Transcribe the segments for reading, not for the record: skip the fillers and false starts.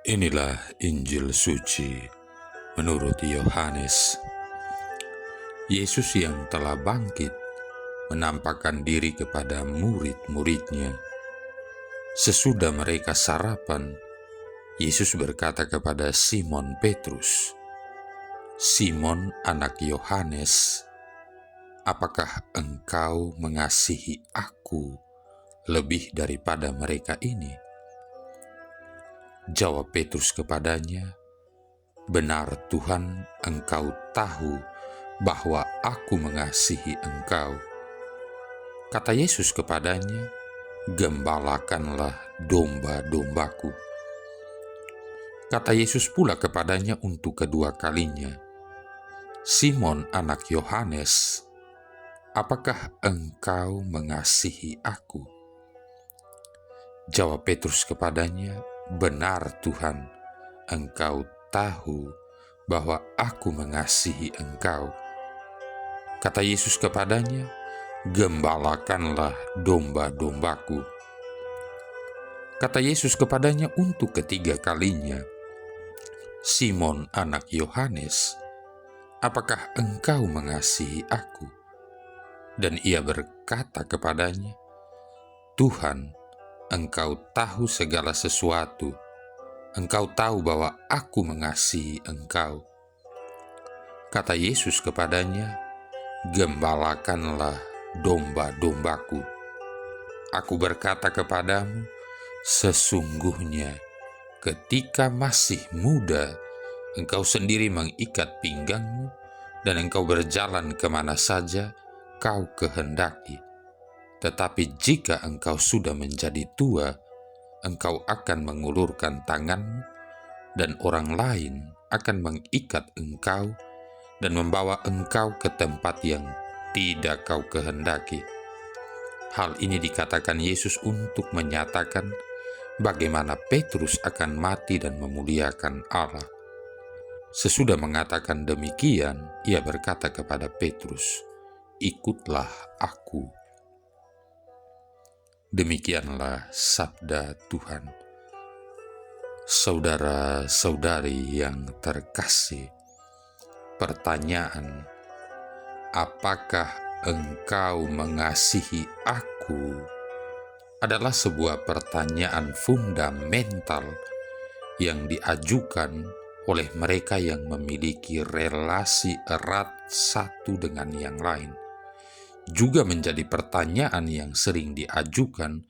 Inilah Injil suci menurut Yohanes. Yesus yang telah bangkit menampakkan diri kepada murid-muridnya. Sesudah mereka sarapan, Yesus berkata kepada Simon Petrus, "Simon anak Yohanes, apakah engkau mengasihi aku lebih daripada mereka ini?" Jawab Petrus kepadanya, "Benar Tuhan, engkau tahu bahwa aku mengasihi engkau." Kata Yesus kepadanya, "Gembalakanlah domba-dombaku." Kata Yesus pula kepadanya untuk kedua kalinya, "Simon anak Yohanes, apakah engkau mengasihi aku?" Jawab Petrus kepadanya, "Benar Tuhan, engkau tahu bahwa aku mengasihi engkau." Kata Yesus kepadanya, "Gembalakanlah domba-dombaku." Kata Yesus kepadanya untuk ketiga kalinya, "Simon anak Yohanes, apakah engkau mengasihi aku?" Dan ia berkata kepadanya, "Tuhan, engkau tahu segala sesuatu. Engkau tahu bahwa aku mengasihi engkau." Kata Yesus kepadanya, "Gembalakanlah domba-dombaku. Aku berkata kepadamu, sesungguhnya ketika masih muda, engkau sendiri mengikat pinggangmu dan engkau berjalan kemana saja kau kehendaki. Tetapi jika engkau sudah menjadi tua, engkau akan mengulurkan tanganmu dan orang lain akan mengikat engkau dan membawa engkau ke tempat yang tidak kau kehendaki." Hal ini dikatakan Yesus untuk menyatakan bagaimana Petrus akan mati dan memuliakan Allah. Sesudah mengatakan demikian, ia berkata kepada Petrus, "Ikutlah aku." Demikianlah sabda Tuhan. Saudara-saudari yang terkasih, pertanyaan, apakah engkau mengasihi aku, adalah sebuah pertanyaan fundamental yang diajukan oleh mereka yang memiliki relasi erat satu dengan yang lain. Juga menjadi pertanyaan yang sering diajukan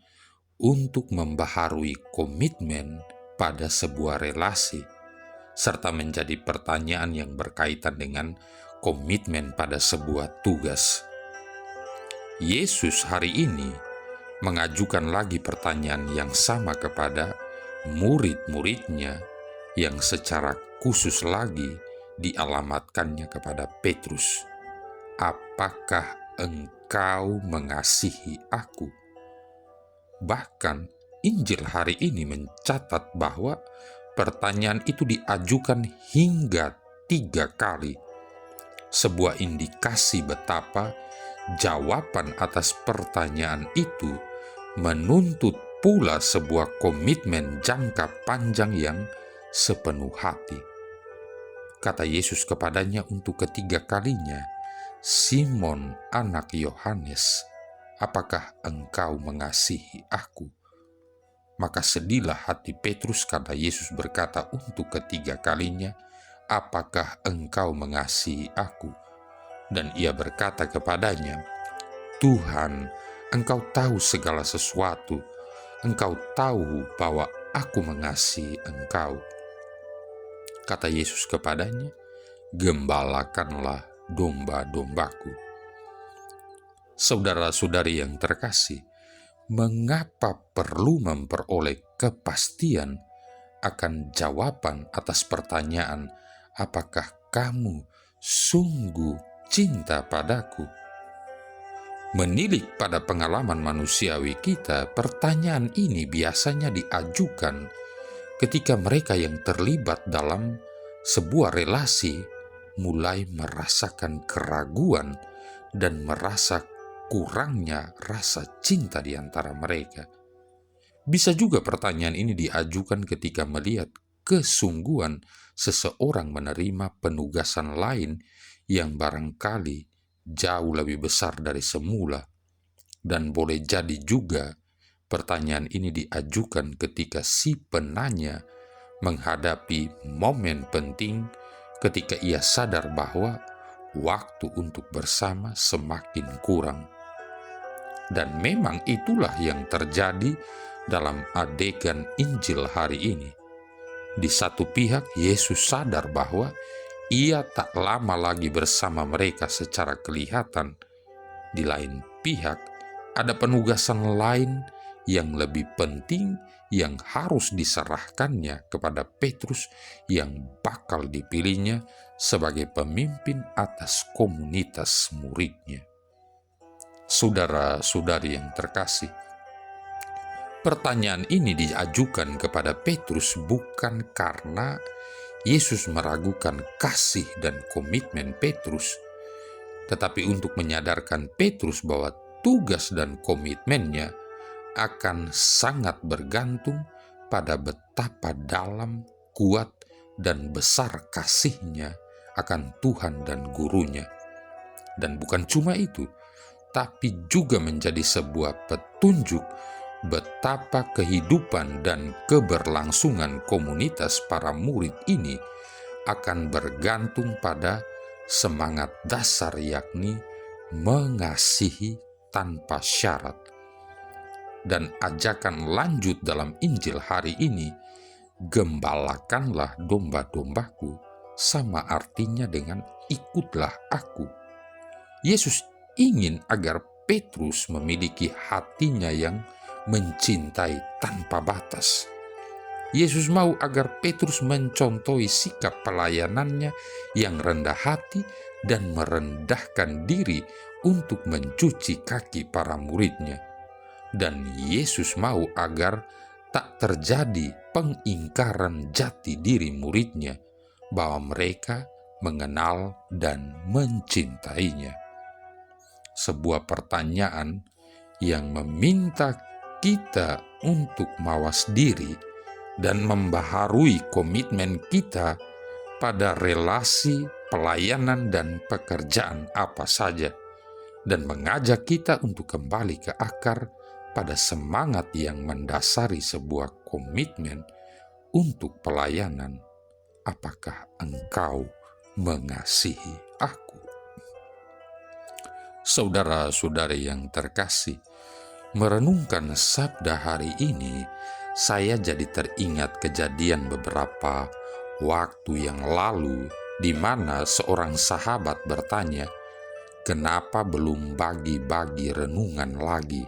untuk membaharui komitmen pada sebuah relasi, serta menjadi pertanyaan yang berkaitan dengan komitmen pada sebuah tugas. Yesus hari ini mengajukan lagi pertanyaan yang sama kepada murid-muridnya yang secara khusus lagi dialamatkannya kepada Petrus. Apakah engkau mengasihi aku? Bahkan Injil hari ini mencatat bahwa pertanyaan itu diajukan hingga 3 kali. Sebuah indikasi betapa jawaban atas pertanyaan itu menuntut pula sebuah komitmen jangka panjang yang sepenuh hati. Kata Yesus kepadanya untuk ketiga kalinya, "Simon anak Yohanes, apakah engkau mengasihi aku?" Maka sedihlah hati Petrus karena Yesus berkata untuk ketiga kalinya, "Apakah engkau mengasihi aku?" Dan ia berkata kepadanya, "Tuhan, engkau tahu segala sesuatu. Engkau tahu bahwa aku mengasihi engkau." Kata Yesus kepadanya, "Gembalakanlah domba-dombaku." Saudara-saudari yang terkasih, mengapa perlu memperoleh kepastian akan jawaban atas pertanyaan, apakah kamu sungguh cinta padaku? Menilik pada pengalaman manusiawi kita, pertanyaan ini biasanya diajukan ketika mereka yang terlibat dalam sebuah relasi mulai merasakan keraguan dan merasa kurangnya rasa cinta di antara mereka. Bisa juga pertanyaan ini diajukan ketika melihat kesungguhan seseorang menerima penugasan lain yang barangkali jauh lebih besar dari semula. Dan boleh jadi juga pertanyaan ini diajukan ketika si penanya menghadapi momen penting ketika ia sadar bahwa waktu untuk bersama semakin kurang. Dan memang itulah yang terjadi dalam adegan Injil hari ini. Di satu pihak, Yesus sadar bahwa ia tak lama lagi bersama mereka secara kelihatan. Di lain pihak, ada penugasan lain yang lebih penting yang harus diserahkannya kepada Petrus yang bakal dipilihnya sebagai pemimpin atas komunitas muridnya. Saudara-saudari yang terkasih, pertanyaan ini diajukan kepada Petrus bukan karena Yesus meragukan kasih dan komitmen Petrus, tetapi untuk menyadarkan Petrus bahwa tugas dan komitmennya akan sangat bergantung pada betapa dalam, kuat, dan besar kasihnya akan Tuhan dan gurunya. Dan bukan cuma itu, tapi juga menjadi sebuah petunjuk betapa kehidupan dan keberlangsungan komunitas para murid ini akan bergantung pada semangat dasar, yakni mengasihi tanpa syarat. Dan ajakan lanjut dalam Injil hari ini, gembalakanlah domba-dombaku, sama artinya dengan ikutlah aku. Yesus ingin agar Petrus memiliki hatinya yang mencintai tanpa batas. Yesus mau agar Petrus mencontohi sikap pelayanannya yang rendah hati dan merendahkan diri untuk mencuci kaki para muridnya. Dan Yesus mau agar tak terjadi pengingkaran jati diri muridnya bahwa mereka mengenal dan mencintainya. Sebuah pertanyaan yang meminta kita untuk mawas diri dan membaharui komitmen kita pada relasi, pelayanan, dan pekerjaan apa saja, dan mengajak kita untuk kembali ke akar pada semangat yang mendasari sebuah komitmen untuk pelayanan. Apakah engkau mengasihi aku? Saudara-saudari yang terkasih, merenungkan sabda hari ini, saya jadi teringat kejadian beberapa waktu yang lalu di mana seorang sahabat bertanya, "Kenapa belum bagi-bagi renungan lagi?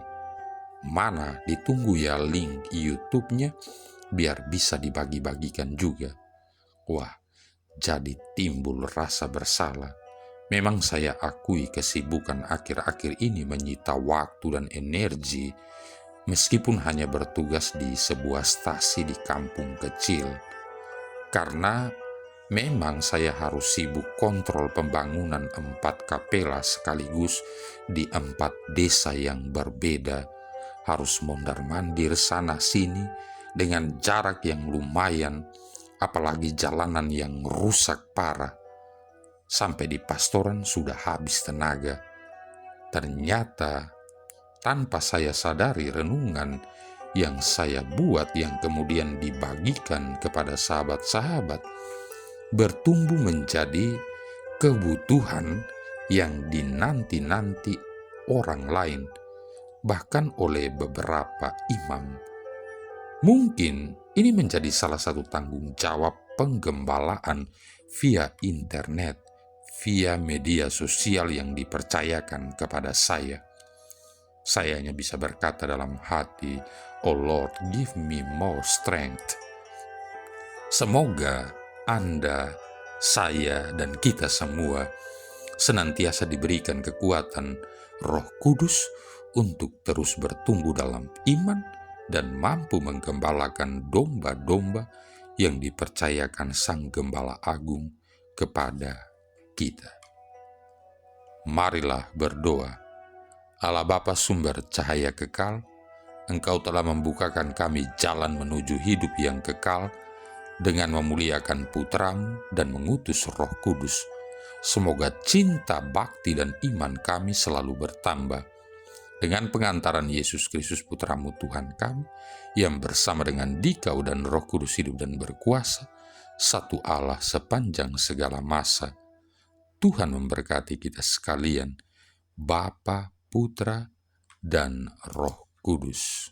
Mana ditunggu ya link YouTube-nya biar bisa dibagi-bagikan juga." Wah, jadi timbul rasa bersalah. Memang saya akui kesibukan akhir-akhir ini menyita waktu dan energi, meskipun hanya bertugas di sebuah stasi di kampung kecil. Karena memang saya harus sibuk kontrol pembangunan 4 kapela sekaligus di 4 desa yang berbeda. Harus mondar-mandir sana-sini dengan jarak yang lumayan, apalagi jalanan yang rusak parah. Sampai di pastoran sudah habis tenaga. Ternyata tanpa saya sadari renungan yang saya buat yang kemudian dibagikan kepada sahabat-sahabat bertumbuh menjadi kebutuhan yang dinanti-nanti orang lain, bahkan oleh beberapa imam. Mungkin ini menjadi salah satu tanggung jawab penggembalaan via internet, via media sosial yang dipercayakan kepada saya. Saya hanya bisa berkata dalam hati, "Oh Lord, give me more strength." Semoga Anda, saya, dan kita semua senantiasa diberikan kekuatan Roh Kudus untuk terus bertumbuh dalam iman dan mampu menggembalakan domba-domba yang dipercayakan Sang Gembala Agung kepada kita. Marilah berdoa. Allah Bapa sumber cahaya kekal, Engkau telah membukakan kami jalan menuju hidup yang kekal dengan memuliakan Putramu dan mengutus Roh Kudus. Semoga cinta, bakti, dan iman kami selalu bertambah. Dengan pengantaran Yesus Kristus Putramu Tuhan kami, yang bersama dengan Dikau dan Roh Kudus hidup dan berkuasa, satu Allah sepanjang segala masa. Tuhan memberkati kita sekalian, Bapa, Putra, dan Roh Kudus.